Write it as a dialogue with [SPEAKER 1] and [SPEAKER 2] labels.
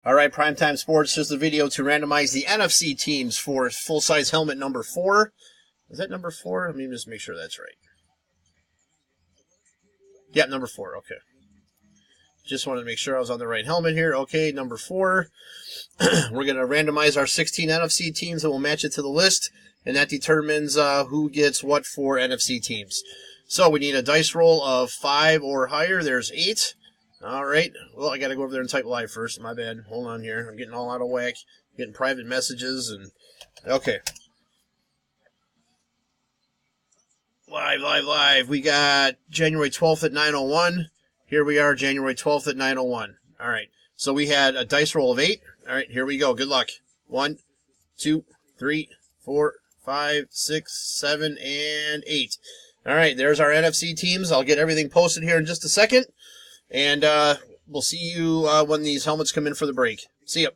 [SPEAKER 1] All right, Primetime Sports, just a video to randomize the NFC teams for full-size helmet number 4. Is that number 4? Let me just make sure that's right. Yep, number 4, okay. Just wanted to make sure I was on the right helmet here. Okay, number 4. We're going to randomize our 16 NFC teams and we'll match it to the list, and that determines who gets what for NFC teams. So we need a dice roll of 5 or higher. There's 8. All right. Well, I got to go over there and type live first. My bad. Hold on here. I'm getting all out of whack. Getting private messages and... Okay. Live. We got January 12th at 9:01. Here we are, January 12th at 9:01. All right. So we had a dice roll of 8. All right, here we go. Good luck. 1, 2, 3, 4, 5, 6, 7, and 8. All right, there's our NFC teams. I'll get everything posted here in just a second. And we'll see you when these helmets come in for the break. See ya.